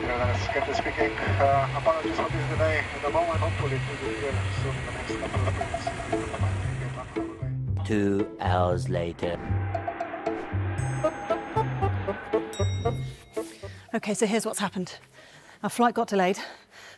Let's get this speaking. Apologies for this delay at the moment. Hopefully it will be here soon in the next couple of minutes. 2 hours later. Okay, so here's what's happened. Our flight got delayed,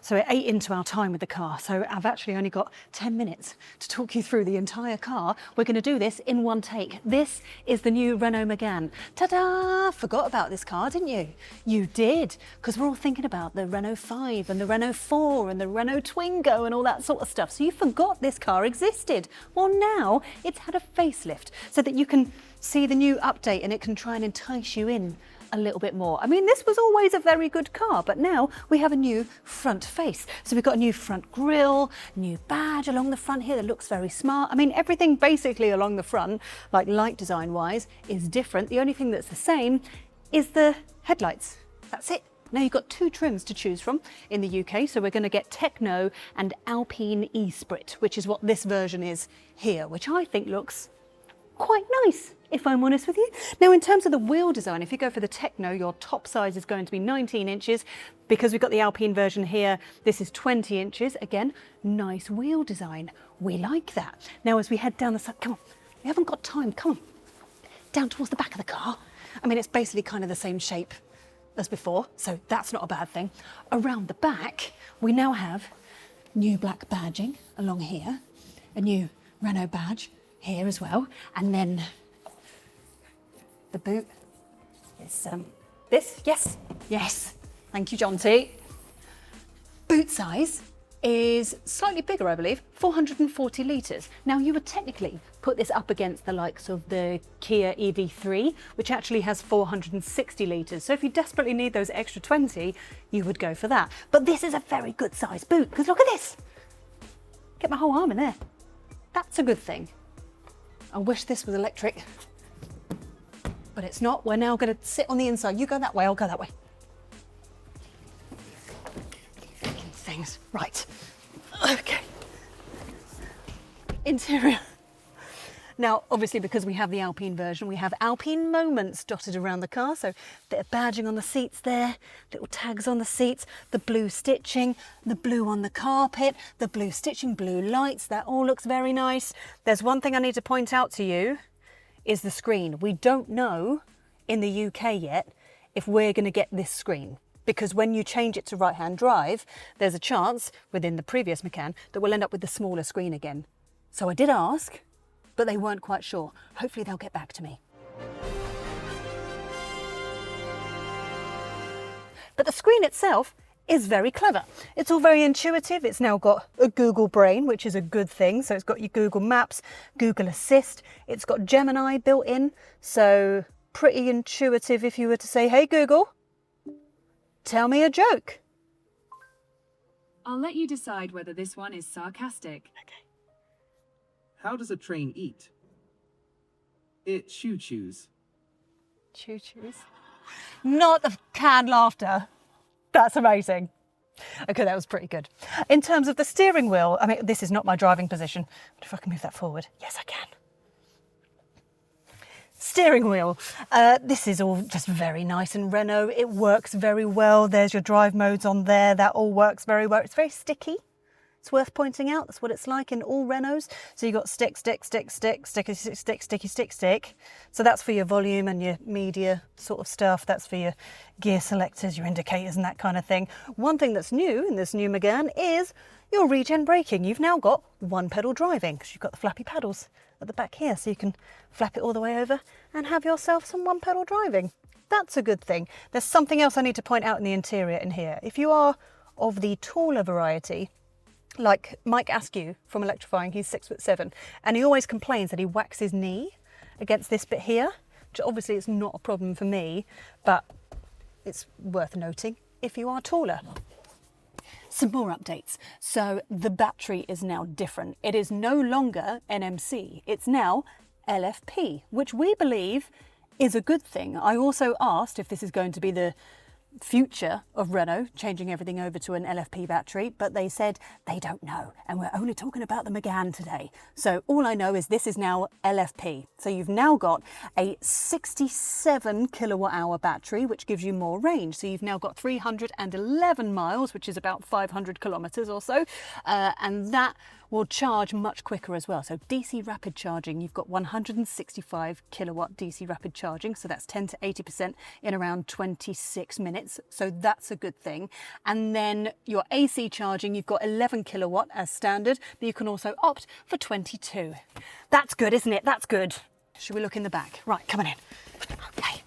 so it ate into our time with the car. So I've actually only got 10 minutes to talk you through the entire car. We're going to do this in one take. This is the new Renault Megane. Ta-da! Forgot about this car, didn't you? You did, because we're all thinking about the Renault 5 and the Renault 4 and the Renault Twingo and all that sort of stuff. So you forgot this car existed. Well, now it's had a facelift so that you can see the new update and it can try and entice you in a little bit more. I mean, this was always a very good car, but now we have a new front face. So we've got a new front grille, new badge along the front here that looks very smart. I mean, everything basically along the front, like light design wise, is different. The only thing that's the same is the headlights. That's it. Now you've got two trims to choose from in the UK. So we're going to get Techno and Alpine E-Sprit, which is what this version is here, which I think looks quite nice, if I'm honest with you. Now, in terms of the wheel design, if you go for the Techno, your top size is going to be 19 inches. Because we've got the Alpine version here, this is 20 inches. Again, nice wheel design. We like that. Now, as we head down the side, come on, we haven't got time, come on. Down towards the back of the car. I mean, it's basically kind of the same shape as before, so that's not a bad thing. Around the back, we now have new black badging along here, a new Renault badge here as well, and then the boot is this. Yes, thank you, John T. Boot size is slightly bigger, I believe, 440 litres. Now, you would technically put this up against the likes of the Kia EV3, which actually has 460 litres. So if you desperately need those extra 20, you would go for that. But this is a very good size boot, because look at this. Get my whole arm in there. That's a good thing. I wish this was electric, but it's not. We're now going to sit on the inside. You go that way, I'll go that way. Things. Right. Okay. Interior. Now, obviously, because we have the Alpine version, we have Alpine moments dotted around the car. So, bit of badging on the seats there, little tags on the seats, the blue stitching, the blue on the carpet, the blue stitching, blue lights. That all looks very nice. There's one thing I need to point out to you, is the screen. We don't know in the UK yet if we're going to get this screen. Because when you change it to right-hand drive, there's a chance, within the previous Megane, that we'll end up with the smaller screen again. So I did ask, but they weren't quite sure. Hopefully they'll get back to me. But the screen itself is very clever. It's all very intuitive. It's now got a Google Brain, which is a good thing. So it's got your Google Maps, Google Assist. It's got Gemini built in. So pretty intuitive if you were to say, hey Google, tell me a joke. I'll let you decide whether this one is sarcastic. Okay. How does a train eat? It choo-choos. Choo-choos. Not the canned laughter. That's amazing. Okay, that was pretty good. In terms of the steering wheel, I mean, this is not my driving position, but if I can move that forward, yes, I can. Steering wheel. This is all just very nice and Renault. It works very well. There's your drive modes on there. That all works very well. It's very sticky. It's worth pointing out. That's what it's like in all Renaults. So you've got stick, stick, stick, stick, sticky, stick, stick, sticky, stick, stick. So that's for your volume and your media sort of stuff. That's for your gear selectors, your indicators and that kind of thing. One thing that's new in this new Megane is your regen braking. You've now got one pedal driving because you've got the flappy paddles at the back here. So you can flap it all the way over and have yourself some one pedal driving. That's a good thing. There's something else I need to point out in the interior in here. If you are of the taller variety, like Mike Askew from Electrifying, he's 6'7", and he always complains that he whacks his knee against this bit here, which obviously is not a problem for me, but it's worth noting if you are taller. Some more updates. So the battery is now different. It is no longer NMC, it's now LFP, which we believe is a good thing. I also asked if this is going to be the future of Renault changing everything over to an LFP battery, but they said they don't know, and we're only talking about the Megane today. So all I know is this is now LFP. So you've now got a 67 kilowatt hour battery, which gives you more range. So you've now got 311 miles, which is about 500 kilometers or so, and that will charge much quicker as well. So DC rapid charging, you've got 165 kilowatt DC rapid charging, so that's 10 to 80% in around 26 minutes. So that's a good thing. And then your AC charging, you've got 11 kilowatt as standard, but you can also opt for 22. That's good, isn't it? That's good. Should we look in the back? Right, come on in. Okay.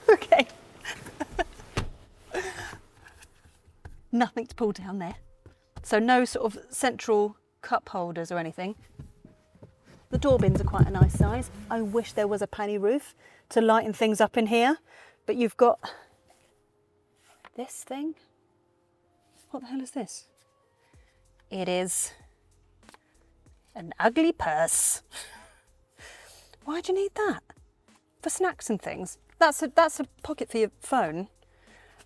Okay. Nothing to pull down there. So no sort of central cup holders or anything. The door bins are quite a nice size. I wish there was a panny roof to lighten things up in here, but you've got this thing. What the hell is this? It is an ugly purse. Why do you need that? For snacks and things. That's a pocket for your phone.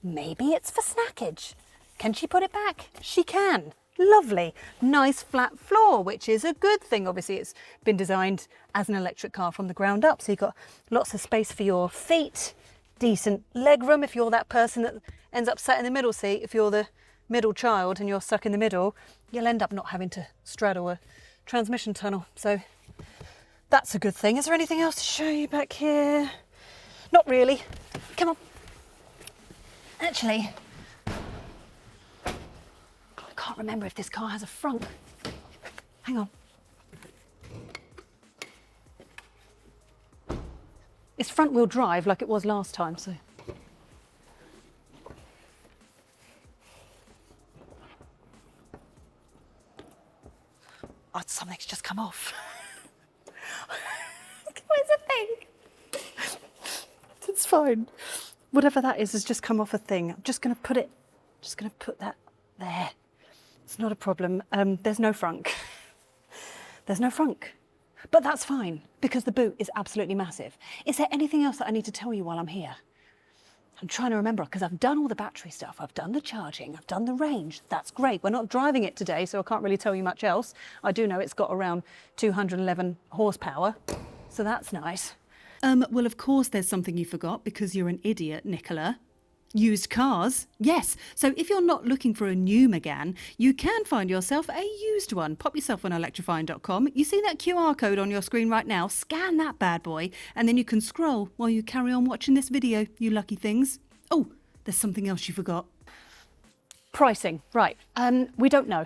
Maybe it's for snackage. Can she put it back? She can. Lovely. Nice flat floor, which is a good thing. Obviously, it's been designed as an electric car from the ground up. So you've got lots of space for your feet, decent leg room if you're that person that ends up sat in the middle seat. If you're the middle child and you're stuck in the middle, you'll end up not having to straddle a transmission tunnel. So that's a good thing. Is there anything else to show you back here? Not really. Come on. Actually, I can't remember if this car has a front. Hang on. It's front wheel drive like it was last time, so. Oh, something's just come off. Where's the thing? It's fine. Whatever that is has just come off a thing. I'm just going to put that there. It's not a problem. There's no frunk. There's no frunk. But that's fine because the boot is absolutely massive. Is there anything else that I need to tell you while I'm here? I'm trying to remember because I've done all the battery stuff. I've done the charging. I've done the range. That's great. We're not driving it today, so I can't really tell you much else. I do know it's got around 211 horsepower, so that's nice. Well, of course, there's something you forgot because you're an idiot, Nicola. Used cars. Yes. So if you're not looking for a new Megane, you can find yourself a used one. Pop yourself on electrifying.com. You see that QR code on your screen right now? Scan that bad boy and then you can scroll while you carry on watching this video, you lucky things. Oh, there's something else you forgot. Pricing. Right. We don't know.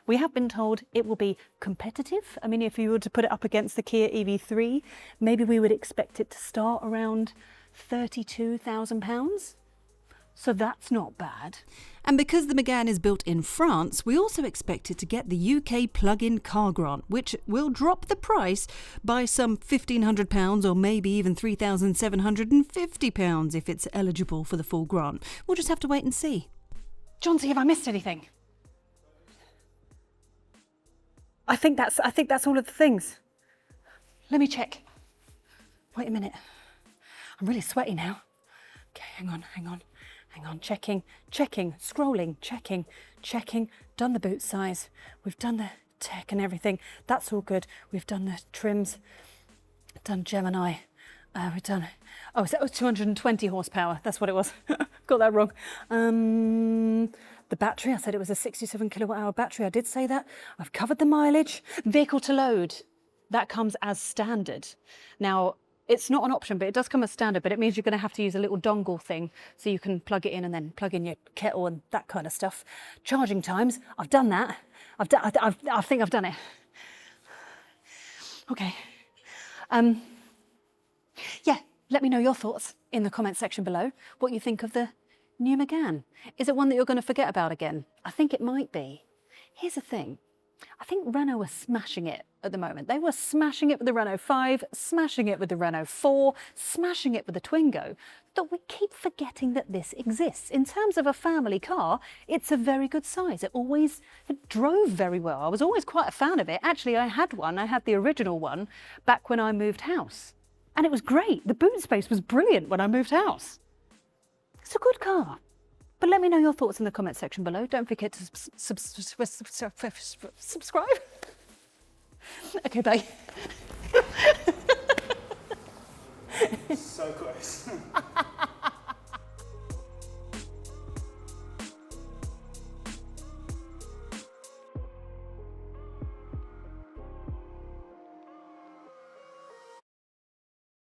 We have been told it will be competitive. I mean, if you were to put it up against the Kia EV3, maybe we would expect it to start around £32,000. So that's not bad. And because the Megane is built in France, we also expect it to get the UK plug-in car grant, which will drop the price by some £1,500 or maybe even £3,750 if it's eligible for the full grant. We'll just have to wait and see. Johnsy, have I missed anything? I think that's all of the things. Let me check. Wait a minute. I'm really sweaty now. Okay, hang on. Checking, scrolling, checking. Done the boot size. We've done the tech and everything. That's all good. We've done the trims. Done Gemini. We've done. Oh, so that was 220 horsepower. That's what it was. Got that wrong. The battery, I said it was a 67 kilowatt hour battery. I did say that. I've covered the mileage. Vehicle to load. That comes as standard. Now, it's not an option, but it does come as standard, but it means you're going to have to use a little dongle thing so you can plug it in and then plug in your kettle and that kind of stuff. Charging times, I've done that. I think I've done it. Okay. Yeah, let me know your thoughts in the comment section below, what you think of the new Megane. Is it one that you're going to forget about again? I think it might be. Here's the thing. I think Renault are smashing it at the moment. They were smashing it with the Renault 5, smashing it with the Renault 4, smashing it with the Twingo, that we keep forgetting that this exists. In terms of a family car, it's a very good size. It drove very well. I was always quite a fan of it. Actually, I had one. I had the original one back when I moved house. And it was great. The boot space was brilliant when I moved house. It's a good car. But let me know your thoughts in the comment section below. Don't forget to subscribe. Okay, bye.